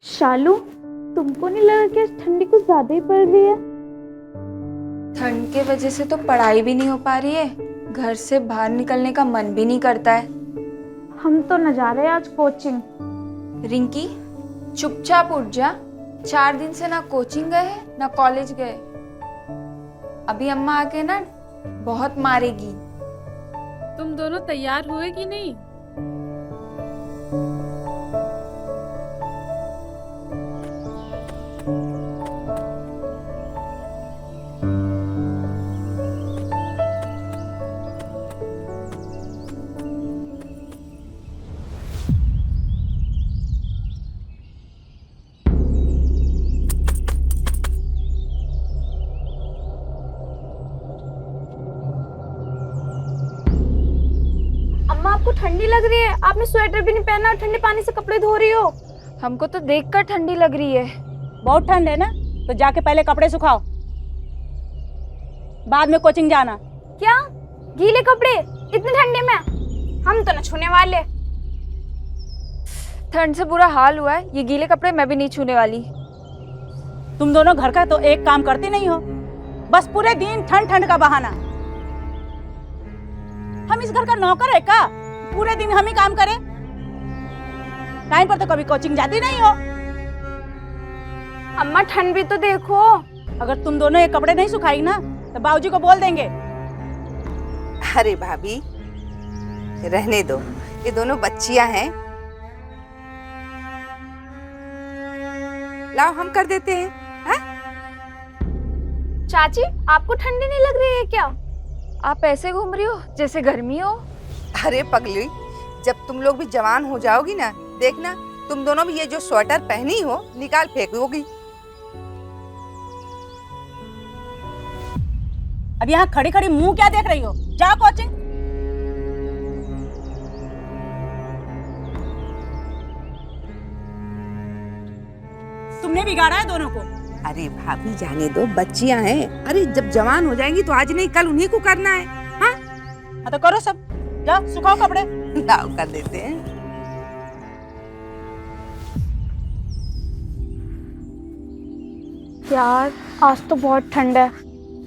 शालू, तुमको नहीं लगा कि आज ठंडी कुछ ज्यादा ही पड़ रही है? ठंड के वजह से तो पढ़ाई भी नहीं हो पा रही है, घर से बाहर निकलने का मन भी नहीं करता है। हम तो न जा रहे आज कोचिंग। रिंकी, चुपचाप उठ जा। 4 दिन से ना कोचिंग गए हैं ना कॉलेज गए। अभी अम्मा आके ना बहुत मारेगी। तुम दोनों तैयार हुए कि नहीं? अम्मा, आपको ठंडी लग रही है? आपने स्वेटर भी नहीं पहना और ठंडे पानी से कपड़े धो रही हो। हमको तो देखकर ठंडी लग रही है। बहुत ठंड है ना, तो जाके पहले कपड़े सुखाओ, बाद में कोचिंग जाना। क्या गीले कपड़े इतने ठंडे में? हम तो न छूने वाले। ठंड से बुरा हाल हुआ है, ये गीले कपड़े मैं भी नहीं छूने वाली। तुम दोनों घर का तो एक काम करती नहीं हो, बस पूरे दिन ठंड ठंड का बहाना। हम इस घर का नौकर है का? पूरे दिन हम ही काम करें? टाइम पर तो कभी कोचिंग जाती नहीं हो। अम्मा, ठंड भी तो देखो। अगर तुम दोनों ये कपड़े नहीं सुखाई ना तो बाबूजी को बोल देंगे। अरे भाभी, रहने दो, ये दोनों बच्चियां हैं। लाओ, हम कर देते हैं। हाँ? चाची, आपको ठंडी नहीं लग रही है क्या? आप ऐसे घूम रही हो जैसे गर्मी हो। अरे पगली, जब तुम लोग भी जवान हो जाओगी ना, देखना तुम दोनों भी ये जो स्वेटर पहनी हो निकाल फेंक दोगी। अब यहाँ खड़ी खड़ी मुंह क्या देख रही हो? जाओ कोचिंग। तुमने बिगाड़ा है दोनों को। अरे भाभी, जाने दो, बच्चियां हैं। अरे जब जवान हो जाएंगी तो आज नहीं कल उन्हीं को करना है। हाँ, हाँ तो करो सब, जाओ सुखाओ कपड़े। लाओ, कर देते हैं। यार, आज तो बहुत ठंड है।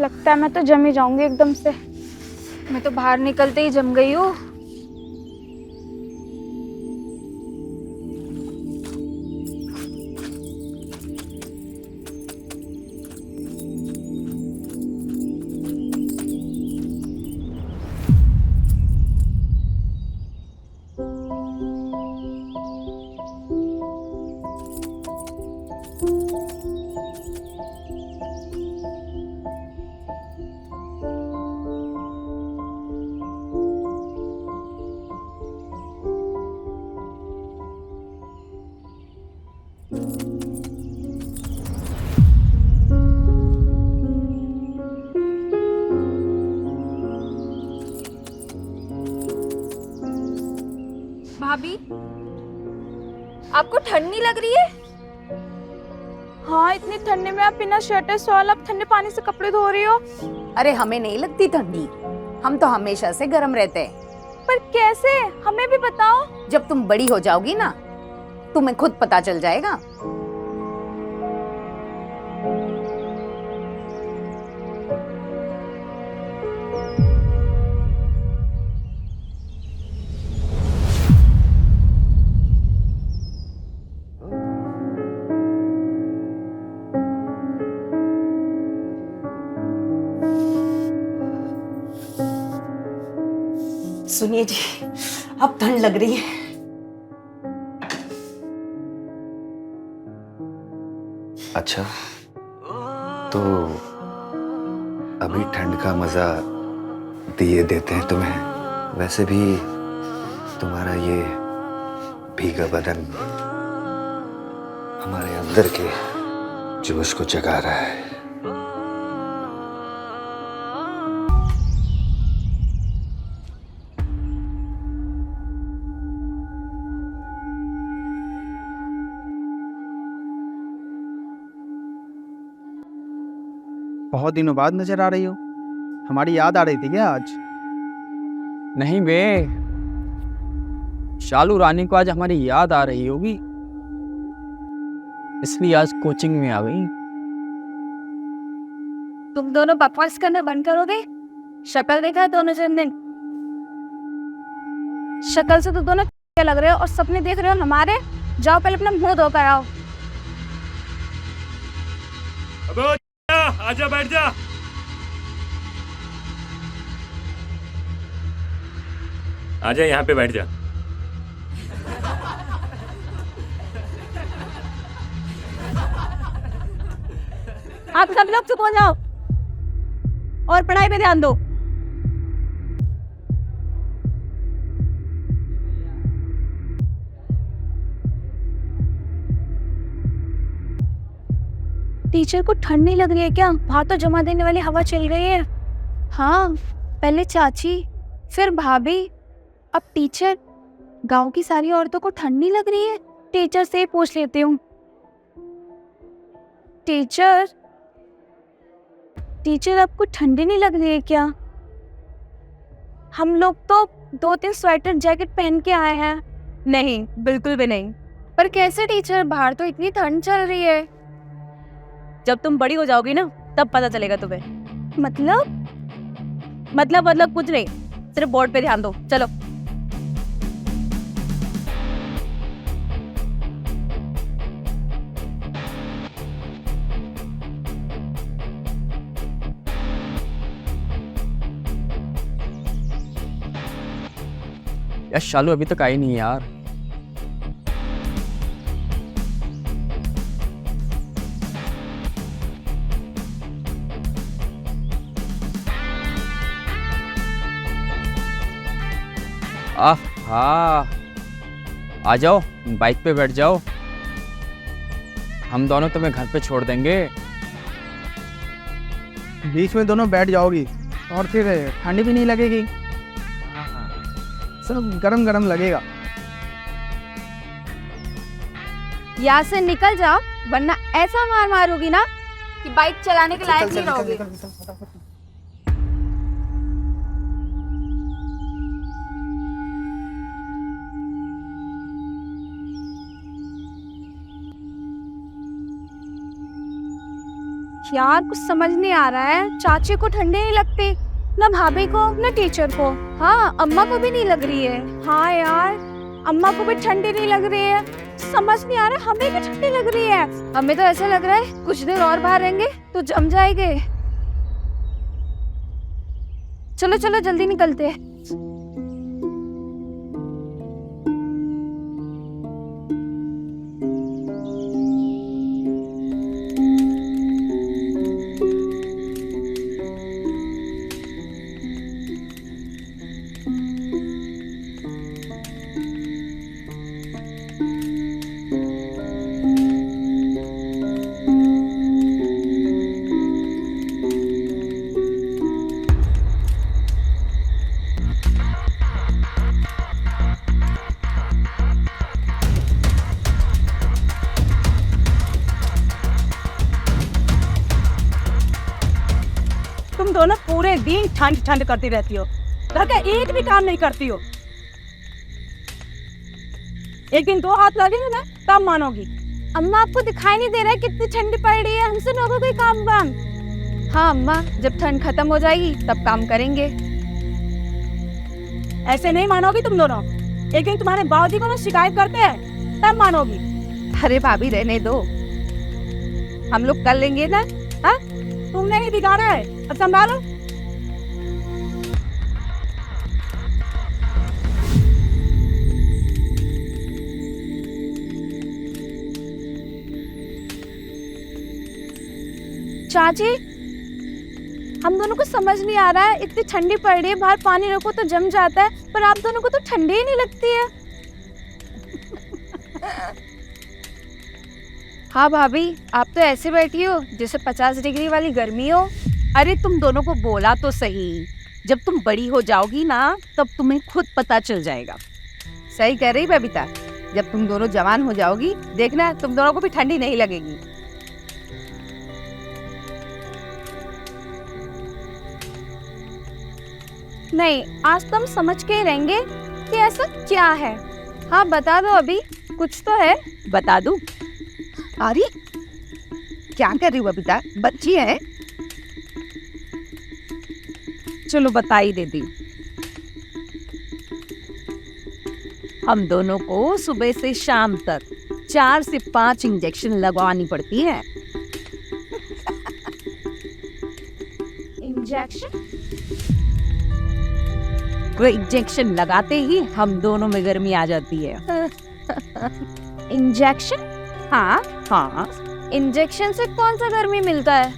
लगता है मैं तो जम ही जाऊंगी एकदम से। मैं तो बाहर निकलते ही जम गई हूँ। भाभी, आपको ठंड नहीं लग रही है? हाँ, इतनी ठंडी में आप बिना स्वेटर शॉल आप ठंडे पानी से कपड़े धो रही हो। अरे हमें नहीं लगती ठंडी, हम तो हमेशा से गर्म रहते हैं। पर कैसे? हमें भी बताओ। जब तुम बड़ी हो जाओगी ना, तुम्हें खुद पता चल जाएगा। सुनिए जी, अब ठंड लग रही है। अच्छा, तो अभी ठंड का मजा दिए देते हैं तुम्हें। वैसे भी तुम्हारा ये भीगा बदन हमारे अंदर के जोश को जगा रहा है। बहुत दिनों बाद नजर आ रही हो। हमारी याद आ रही थी क्या आज? नहीं बे, शालू रानी को आज हमारी याद आ रही होगी, इसलिए आज कोचिंग में आ गई। तुम दोनों बकवास करना बंद करोगे? शक्ल देखा है दोनों जन ने? शक्ल से तो दोनों क्या लग रहे हो और सपने देख रहे हो हमारे। जाओ पहले अपना मुंह धोकर आओ। आजा, बैठ जा। आजा, यहाँ पे बैठ जा। आप सब लोग चुप हो जाओ और पढ़ाई पे ध्यान दो। टीचर को ठंड नहीं लग रही है क्या? बाहर तो जमा देने वाली हवा चल रही है। हाँ, पहले चाची, फिर भाभी, अब टीचर। गांव की सारी औरतों को ठंड नहीं लग रही है? टीचर से ही पूछ लेती हूँ। टीचर, टीचर आपको ठंडी नहीं लग रही है क्या? हम लोग तो 2-3 स्वेटर जैकेट पहन के आए हैं। नहीं, बिल्कुल भी नहीं। पर कैसे टीचर, बाहर तो इतनी ठंड चल रही है। जब तुम बड़ी हो जाओगी ना तब पता चलेगा तुम्हें। मतलब कुछ नहीं, सिर्फ बोर्ड पे ध्यान दो। चलो। यार शालू अभी तक आई नहीं है यार। हाँ, आ जाओ, बाइक पे बैठ जाओ, हम दोनों तुम्हें घर पे छोड़ देंगे। बीच में दोनों बैठ जाओगी और फिर ठंडी भी नहीं लगेगी, सब गरम गरम लगेगा। यहाँ से निकल जाओ, वरना ऐसा मार मारोगी ना कि बाइक चलाने के लायक नहीं रहोगे। यार कुछ समझ नहीं आ रहा है। चाची को ठंडी नहीं लगती, ना भाभी को, ना टीचर को। हाँ, अम्मा को भी नहीं लग रही है। हाँ यार, अम्मा को भी ठंडी नहीं लग रही है। समझ नहीं आ रहा हमें भी ठंडी लग रही है। हमें तो ऐसा लग रहा है कुछ देर और बाहर रहेंगे तो जम जाएंगे। चलो चलो जल्दी निकलते हैं। तुम दोनों पूरे दिन ठंड ठंड करती रहती हो, घर का एक भी काम नहीं करती हो। एक दिन 2 हाथ लगेंगे ना तब मानोगी। अम्मा आपको दिखाई नहीं दे रहा है कितनी ठंडी पड़ रही है? हमसे ना होगा कोई काम वाम। हाँ अम्मा, जब ठंड खत्म हो जाएगी तब काम करेंगे। ऐसे नहीं मानोगी तुम दोनों। एक दिन तुम्हारे बाबूजी को ना शिकायत करते हैं तब मानोगी। अरे भाभी रहने दो, हम लोग कर लेंगे ना। हाँ, तुमने ही बिगाड़ा है, अब संभालो। चाची, हम दोनों को समझ नहीं आ रहा है, इतनी ठंडी पड़ रही है, बाहर पानी रखो तो जम जाता है, पर आप दोनों को तो ठंडी ही नहीं लगती है। हाँ भाभी, आप तो ऐसे बैठी हो जैसे 50 डिग्री वाली गर्मी हो। अरे तुम दोनों को बोला तो सही, जब तुम बड़ी हो जाओगी ना तब तुम्हें खुद पता चल जाएगा। सही कह रही बबीता, जब तुम दोनों जवान हो जाओगी देखना तुम दोनों को भी ठंडी नहीं लगेगी। नहीं, आज तो हम समझ के ही रहेंगे कि ऐसा क्या है। हाँ बता दो, अभी कुछ तो है। बता दूं? अरे क्या कर रही हो बबीता, बच्ची है। चलो बता ही देती। हम दोनों को सुबह से शाम तक 4 से 5 इंजेक्शन लगवानी पड़ती है। इंजेक्शन? वो इंजेक्शन लगाते ही हम दोनों में गर्मी आ जाती है। इंजेक्शन? हाँ हाँ, इंजेक्शन से कौन सा गर्मी मिलता है?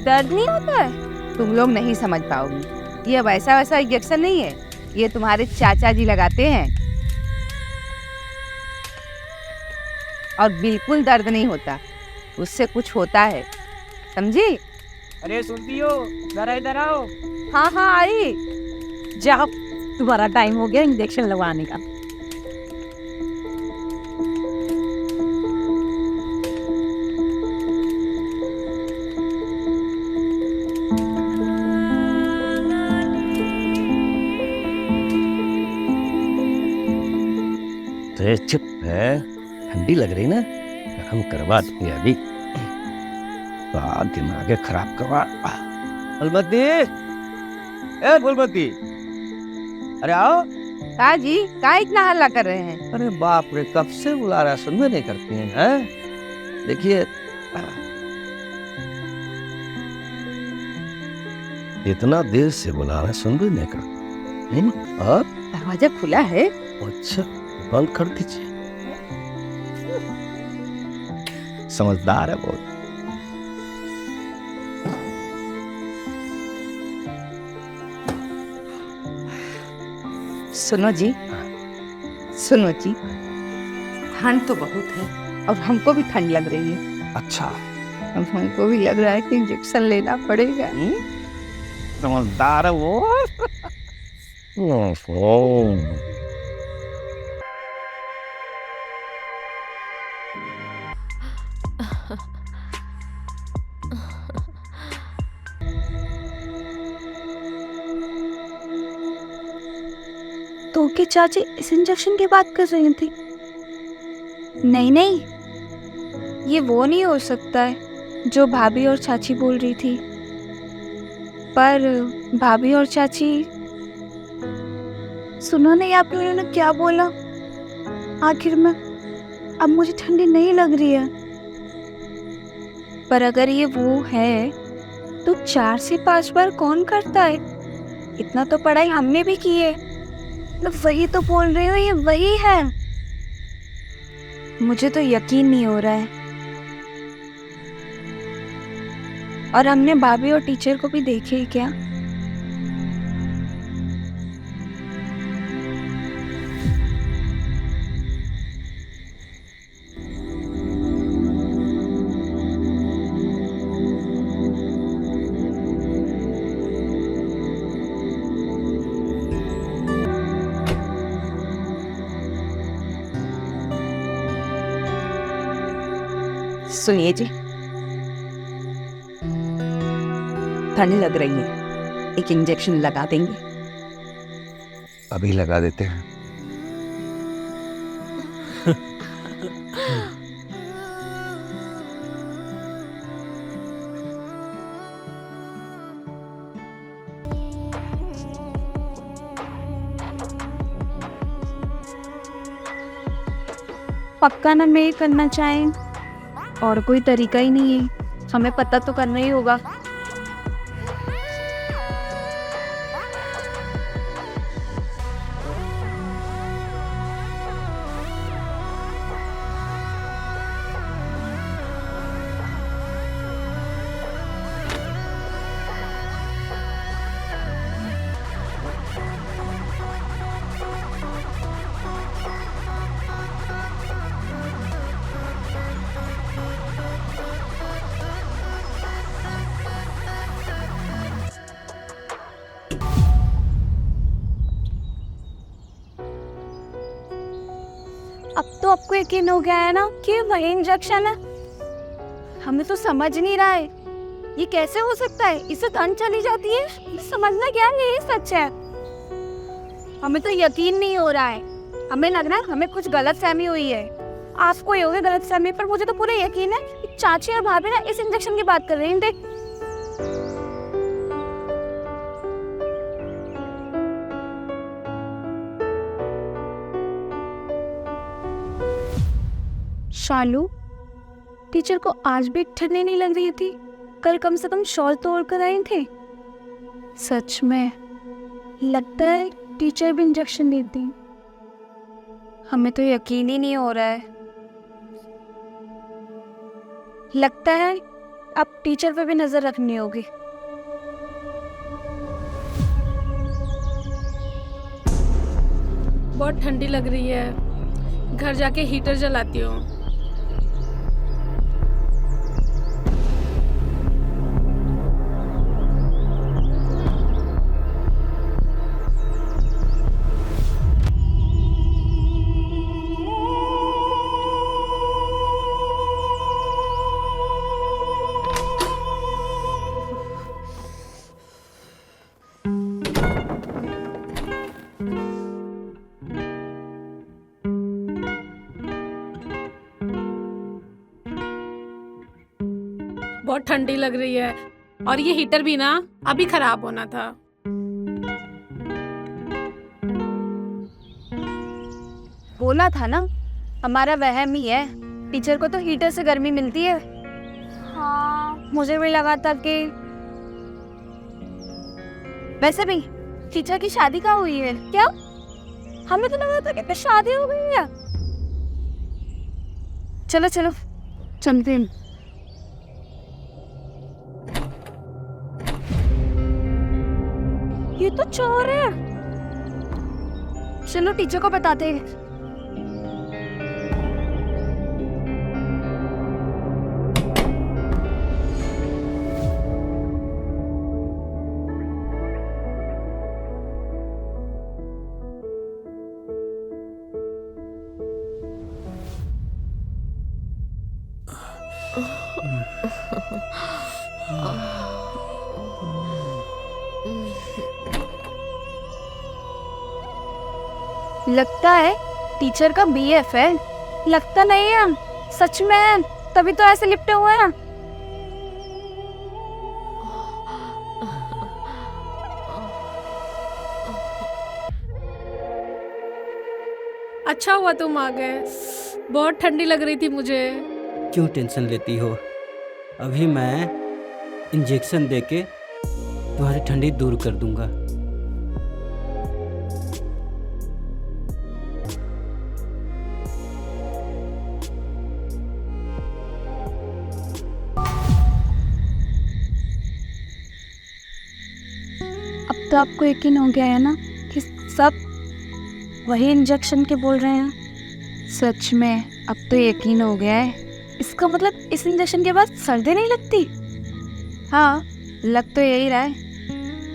दर्द नहीं होता है? तुम लोग नहीं समझ पाओगी, ये वैसा वैसा इंजेक्शन नहीं है, ये तुम्हारे चाचा जी लगाते हैं और बिल्कुल दर्द नहीं होता, उससे कुछ होता है, समझी? अरे सुनती हो, जरा इधर आओ। हाँ हाँ आई जाओ, तुम्हारा टाइम हो गया इंजेक्शन लगवाने का। तो चुप है, ठंडी लग रही ना, हम करवा देंगे अभी। दिमाग खराब करवा। फुलमती, ए फुलमती, अरे आओ। का जी, का इतना हल्ला कर रहे हैं? अरे बाप रे, कब से बुला रहा, सुन में नहीं करती हैं? देखिए इतना देर से बुला रहा, सुन भी नहीं करती। और दरवाजा खुला है। अच्छा, बंद कर दीजिए। समझदार है बहुत। सुनो जी, सुनो जी, ठंड तो बहुत है और हमको भी ठंड लग रही है। अच्छा, अब हमको भी लग रहा है कि इंजेक्शन लेना पड़ेगा। समझदार है वो। तो के चाची इस इंजेक्शन की बात कर रही थी? नहीं नहीं, ये वो नहीं हो सकता है जो भाभी और चाची बोल रही थी। पर भाभी और चाची, सुनो नहीं आपने उन्होंने क्या बोला आखिर में? अब मुझे ठंडी नहीं लग रही है। पर अगर ये वो है तो 4 से 5 बार कौन करता है? इतना तो पढ़ाई हमने भी की है। मतलब वही तो बोल रही हो, ये वही है। मुझे तो यकीन नहीं हो रहा है। और हमने भाभी और टीचर को भी देखे ही क्या? सुनिए जी, ठंड लग रही है, एक इंजेक्शन लगा देंगे? अभी लगा देते हैं। पक्का ना मैं ये करना चाहें, और कोई तरीका ही नहीं है, हमें पता तो करना ही होगा। अब तो आपको यकीन हो गया है ना कि वही इंजेक्शन है। हमें तो समझ नहीं रहा है ये कैसे हो सकता है, इससे धन चली जाती है। समझना क्या है, यही सच है। हमें तो यकीन नहीं हो रहा है, हमें लग रहा है हमें कुछ गलत फहमी हुई है। आपको ये हो गया गलत फहमी, पर मुझे तो पूरा यकीन है कि चाची और भाभी ना इस इंजेक्शन की बात कर रही हैं। देख शालू, टीचर को आज भी ठंडी नहीं लग रही थी। कल कम से कम शॉल तो ओढ़ कर आई थे। सच में लगता है टीचर भी इंजेक्शन देती। हमें तो यकीन ही नहीं हो रहा है। लगता है अब टीचर पे भी नजर रखनी होगी। बहुत ठंडी लग रही है, घर जाके हीटर जलाती हूँ। बहुत ठंडी लग रही है, और ये हीटर भी ना अभी खराब होना था। बोला था ना, हमारा वहम ही है। टीचर को तो हीटर से गर्मी मिलती है। हाँ, मुझे भी लगा था कि वैसे भी टीचर की शादी कहाँ हुई है क्या? हमें तो लगा था कि शादी हो गई है। चलो चलो चलते हैं। ये तो चोर है। चलो टीचर को बताते हैं। लगता है टीचर का बीएफ है। लगता नहीं है, सच में है, तभी तो ऐसे लिपटे हुए हैं। अच्छा हुआ तुम आ गए, बहुत ठंडी लग रही थी मुझे। क्यों टेंशन लेती हो? अभी मैं इंजेक्शन देके तुम्हारी ठंडी दूर कर दूंगा। अब तो आपको यकीन हो गया है ना कि सब वही इंजेक्शन के बोल रहे हैं। सच में अब तो यकीन हो गया है। इसका मतलब इस इंजेक्शन के बाद सर्दी नहीं लगती। हाँ, लग तो यही रहा है,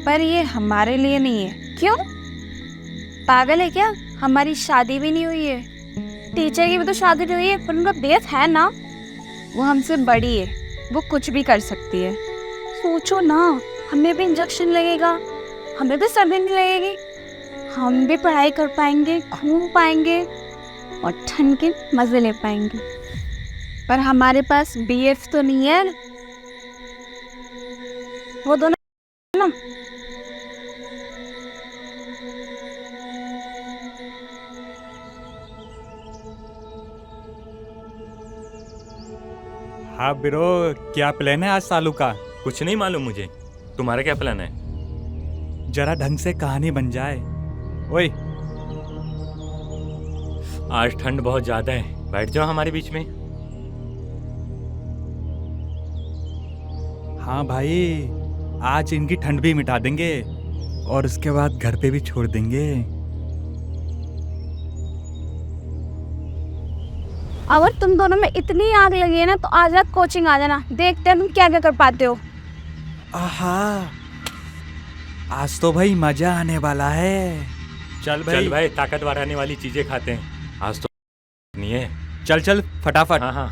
पर ये हमारे लिए नहीं है। क्यों? पागल है क्या? हमारी शादी भी नहीं हुई है। टीचर की भी तो शादी नहीं हुई है, पर उनका बेस है ना, वो हमसे बड़ी है, वो कुछ भी कर सकती है। सोचो ना, हमें भी इंजेक्शन लगेगा, हमें भी सर्दी नहीं लगेगी, हम भी पढ़ाई कर पाएंगे, घूम पाएंगे और ठंड के मजे ले पाएंगे। पर हमारे पास बीएफ तो नहीं है। वो दोनों ना, हाँ ब्रो, क्या प्लान है आज सालू का? कुछ नहीं मालूम मुझे, तुम्हारा क्या प्लान है? जरा ढंग से कहानी बन जाए। ओए, आज ठंड बहुत ज्यादा है, बैठ जाओ हमारे बीच में। हाँ भाई, आज इनकी ठंड भी मिटा देंगे और उसके बाद घर पे भी छोड़ देंगे। अगर तुम दोनों में इतनी आग लगी है ना, तो आज रात कोचिंग आ जाना, देखते हैं तुम क्या क्या कर पाते हो। आहा, आज तो भाई मजा आने वाला है। चल भाई ताकत बढ़ाने वाली चीजें खाते हैं, आज तो चल चल फटाफट। हाँ हाँ।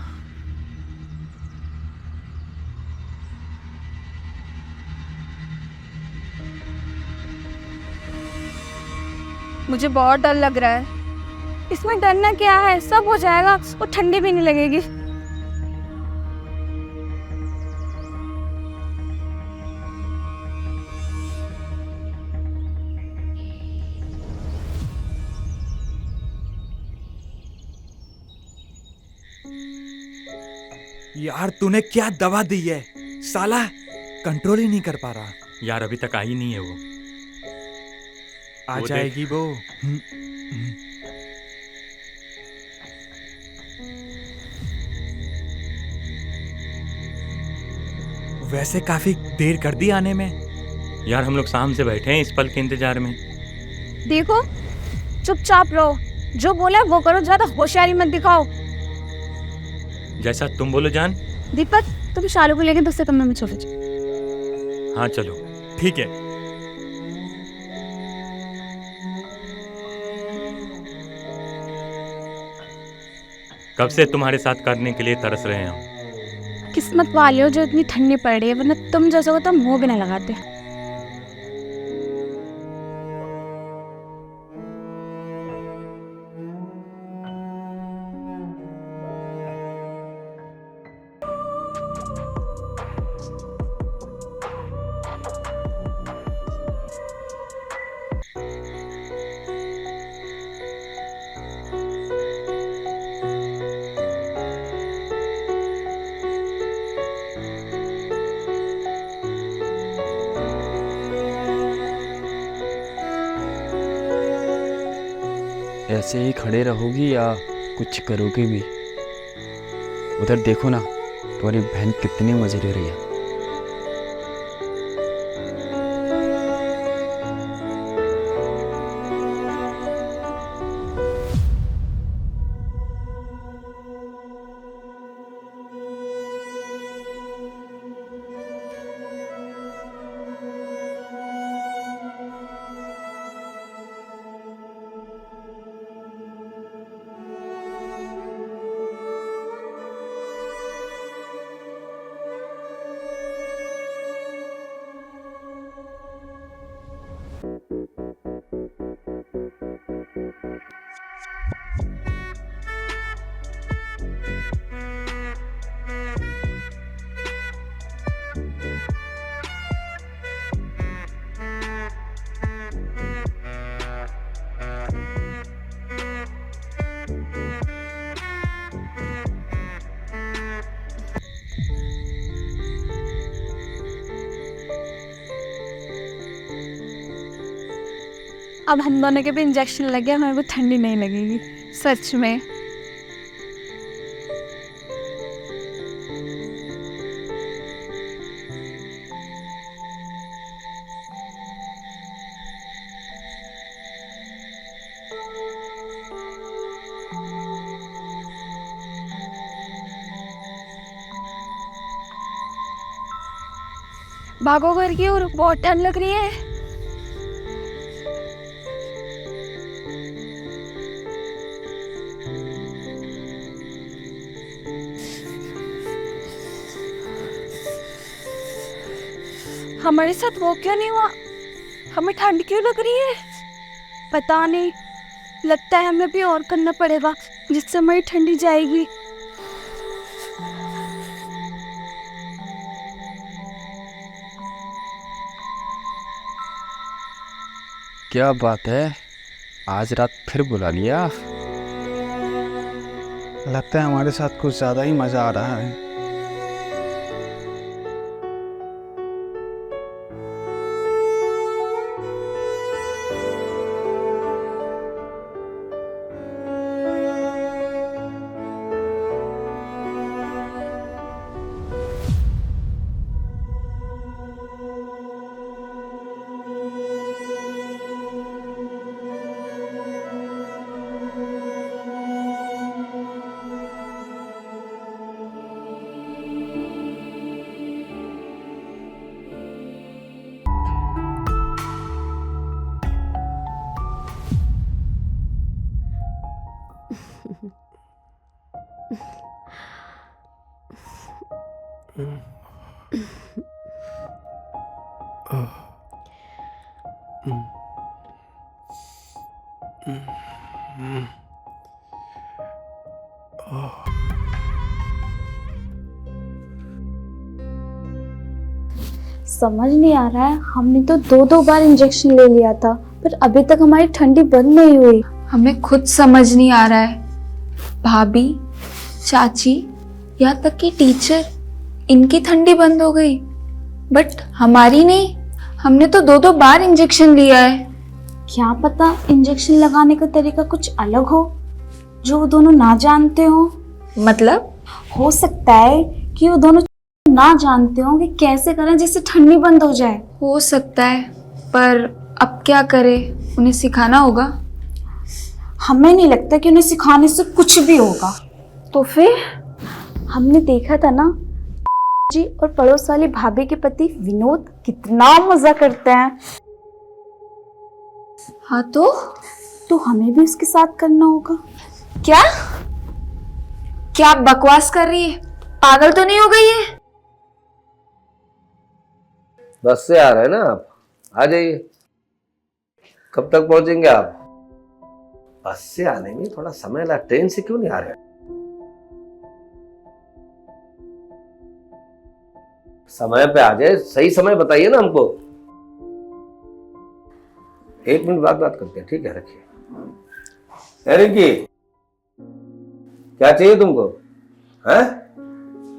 मुझे बहुत डर लग रहा है। इसमें डरना क्या है, सब हो जाएगा और ठंडी भी नहीं लगेगी। यार तूने क्या दवा दी है, साला कंट्रोल ही नहीं कर पा रहा। यार अभी तक आई नहीं है वो। आ वो जाएगी वो। वैसे काफी देर कर दी आने में। यार हम लोग शाम से बैठे हैं इस पल के इंतजार में। देखो चुपचाप रहो, जो बोला वो करो, ज्यादा होशियारी मत दिखाओ। जैसा तुम बोलो जान। दीपक तुम शालू को लेकर दूसरे कमरे में चले जाओ। हाँ चलो ठीक है। कब से तुम्हारे साथ करने के लिए तरस रहे हैं हम। किस्मत वाले हो जो इतनी ठंडी पड़ रही है, वरना तुम जैसे को तो मुंह भी ना लगाते। ऐसे ही खड़े रहोगी या कुछ करोगी भी? उधर देखो ना, तुम्हारी बहन कितनी मजे ले रही है। अब हम दोनों के भी इंजेक्शन लगे, हमें वो ठंडी नहीं लगेगी सच में। भागो घर की ओर, बहुत ठंड लग रही है। हमारे साथ वो क्यों नहीं हुआ? हमें ठंड क्यों लग रही है? पता नहीं, लगता है हमें भी और करना पड़ेगा जिससे हमारी ठंडी जाएगी। क्या बात है, आज रात फिर बुला लिया? लगता है हमारे साथ कुछ ज़्यादा ही मज़ा आ रहा है। समझ नहीं आ रहा है, हमने तो 2-2 बार इंजेक्शन ले लिया था पर अभी तक हमारी ठंडी बंद नहीं हुई। हमें खुद समझ नहीं आ रहा है, भाभी, चाची, यहाँ तक कि टीचर, इनकी ठंडी बंद हो गई बट हमारी नहीं। हमने तो 2-2 बार इंजेक्शन लिया है। क्या पता इंजेक्शन लगाने का तरीका कुछ अलग हो जो वो दोनों ना जानते हो। मतलब हो सकता है कि वो दोनों ना जानते हो कि कैसे करें जिससे ठंडी बंद हो जाए। हो सकता है, पर अब क्या करें, उन्हें सिखाना होगा। हमें नहीं लगता कि उन्हें सिखाने से कुछ भी होगा। तो फिर हमने देखा था ना जी और पड़ोस वाली भाभी के पति विनोद कितना मजा करते हैं। हाँ तो हमें भी उसके साथ करना होगा। क्या क्या आप बकवास कर रही है? पागल तो नहीं हो गई है? बस से आ रहे हैं ना आप, आ जाइए। कब तक पहुंचेंगे आप? बस से आने में थोड़ा समय लगा, ट्रेन से क्यों नहीं आ रहे? समय पे आ जाए, सही समय बताइए ना हमको। 1 मिनट बाद बात करते हैं, ठीक है? रखिए। रिंकी, क्या चाहिए तुमको? हैं?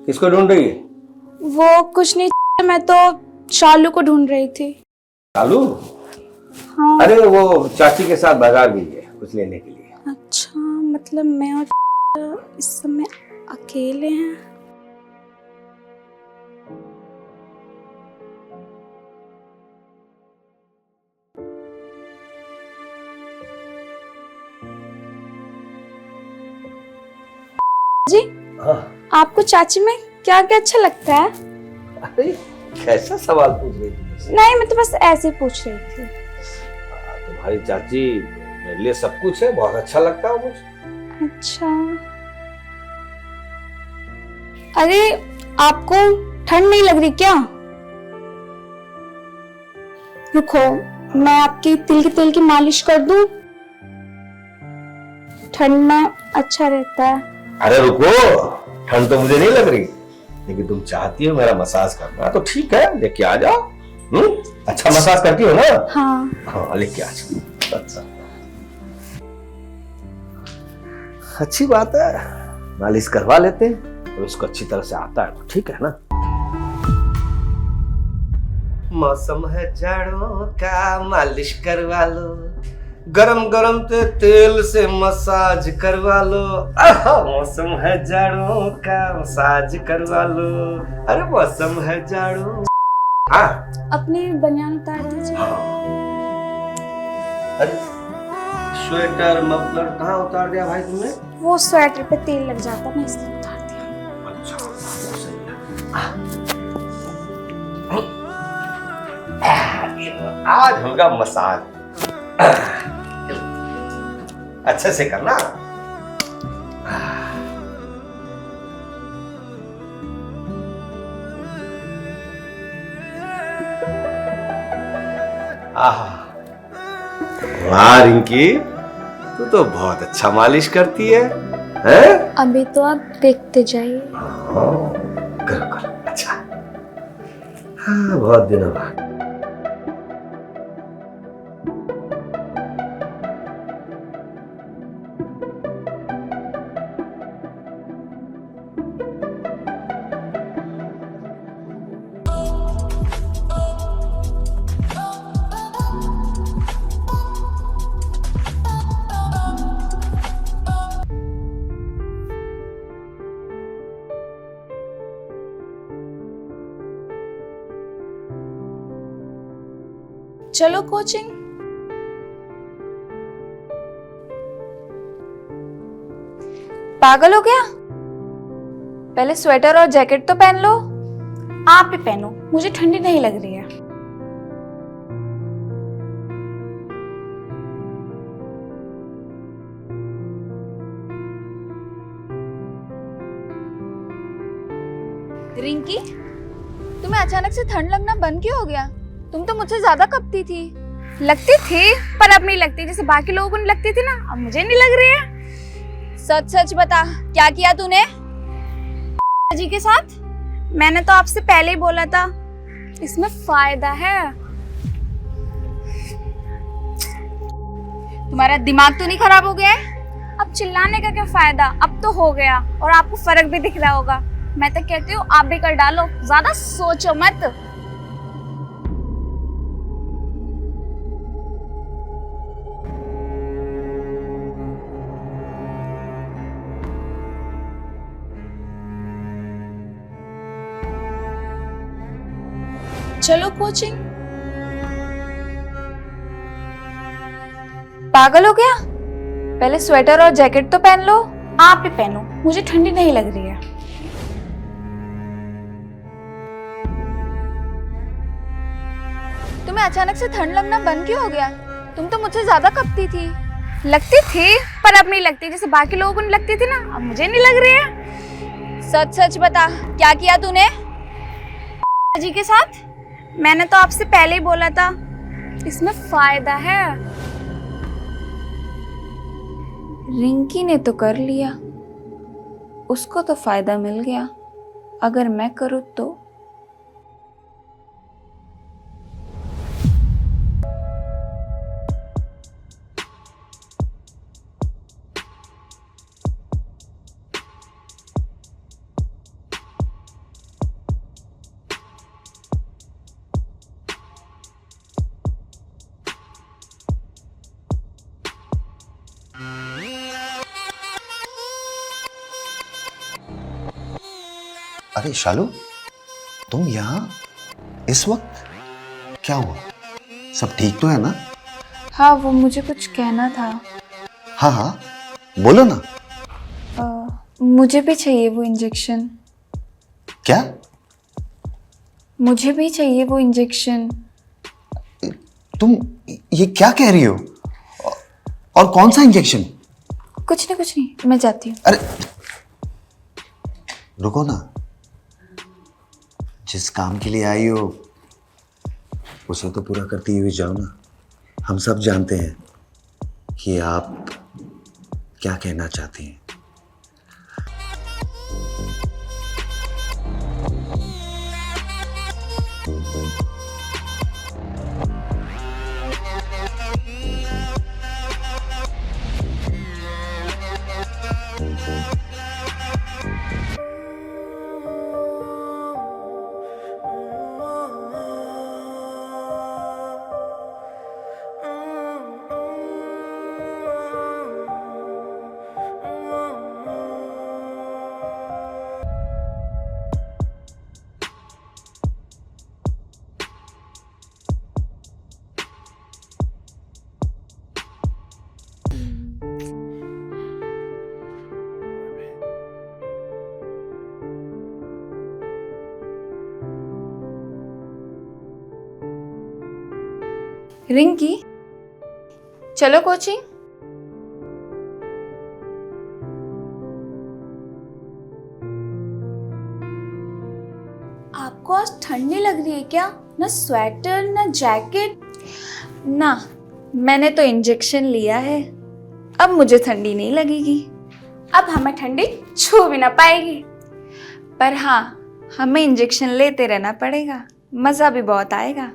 किसको ढूंढ रही है? वो कुछ नहीं, मैं तो शालू को ढूंढ रही थी। चालू? हाँ। अरे वो चाची के साथ बाजार गई है कुछ लेने के लिए। अच्छा, मतलब मैं और इस समय अकेले हैं। जी, आपको चाची में क्या क्या अच्छा लगता है? अरे कैसा सवाल पूछ रही थी? नहीं, मैं तो बस ऐसे ही पूछ रही थी। तुम्हारी चाची मेरे लिए सब कुछ है, बहुत अच्छा लगता है मुझे। अच्छा, अरे आपको ठंड नहीं लग रही क्या? रुको, मैं आपकी तिल के तेल की मालिश कर दूं, ठंड में अच्छा रहता है। अरे रुको, ठंड तो मुझे नहीं लग रही, लेकिन तुम चाहती हो मेरा मसाज करना तो ठीक है, लेके आ जाओ। अच्छा मसाज करती हो ना? हाँ हाँ, लेके आ जाओ। अच्छा, अच्छी बात है, मालिश करवा लेते हैं तो इसको अच्छी तरह से आता है तो ठीक है ना। मौसम है जाड़ों का, मालिश करवा लो, गरम गरम तेल से मसाज करवा लो। मौसम है जाड़ों का, मसाज करवा लो। अरे मौसम है जाड़ों। हाँ, अपनी बनियान उतार दीजिए। अरे स्वेटर मफलर कहाँ उतार दिया भाई तुमने? वो स्वेटर पे तेल लग जाता ना, इसलिए उतार दिया। अच्छा, सही है। आज होगा मसाज, अच्छे से करना। वाह रिंकी, तू तो बहुत अच्छा मालिश करती है, हैं? अभी तो आप देखते जाइए। करो करो, अच्छा। हाँ, बहुत दिनों बाद। चलो कोचिंग। पागल हो गया? पहले स्वेटर और जैकेट तो पहन लो। आप ही पहनो, मुझे ठंडी नहीं लग रही है। रिंकी, तुम्हें अचानक से ठंड लगना बंद क्यों हो गया? तुम तो मुझसे ज्यादा कपती थी। लगती थी पर अब नहीं लगती, जैसे बाकी लोगों को नहीं लगती थी ना, अब मुझे नहीं लग रही है। सच सच बता, क्या किया तूने जी के साथ? मैंने तो आपसे पहले ही बोला था, इसमें फायदा है। तुम्हारा दिमाग तो नहीं खराब हो गया है? अब चिल्लाने का क्या फायदा, अब तो हो गया और आपको फर्क भी दिख रहा होगा। मैं तो कहती हूँ आप भी कर डालो, ज्यादा सोचो मत। चलो कोचिंग। पागल हो गया? पहले स्वेटर और जैकेट तो पहन लो। आप भी पहनो, मुझे ठंडी नहीं लग रही है। तुम्हें अचानक से ठंड लगना बंद क्यों हो गया? तुम तो मुझसे ज्यादा कपती थी। लगती थी पर अब नहीं लगती, जैसे बाकी लोगों को नहीं लगती थी ना, अब मुझे नहीं लग रही है। सच सच बता, क्या किया तूने जी के साथ? मैंने तो आपसे पहले ही बोला था, इसमें फायदा है। रिंकी ने तो कर लिया, उसको तो फायदा मिल गया। अगर मैं करूँ तो? अरे शालू, तुम यहाँ इस वक्त? क्या हुआ? सब ठीक तो है ना? हाँ, वो मुझे कुछ कहना था। हाँ हाँ, बोलो ना। मुझे भी चाहिए वो इंजेक्शन। क्या? मुझे भी चाहिए वो इंजेक्शन। तुम ये क्या कह रही हो? और कौन सा इंजेक्शन? कुछ नहीं, मैं जाती हूँ। अरे रुको ना, जिस काम के लिए आई हो उसे तो पूरा करती हुई जाओ ना। हम सब जानते हैं कि आप क्या कहना चाहती हैं। रिंकी, चलो कोचिंग। आपको आज ठंड नहीं लग रही है क्या? ना स्वेटर ना जैकेट? ना, मैंने तो इंजेक्शन लिया है, अब मुझे ठंडी नहीं लगेगी। अब हमें ठंडी छू भी ना पाएगी। पर हाँ, हमें इंजेक्शन लेते रहना पड़ेगा, मज़ा भी बहुत आएगा।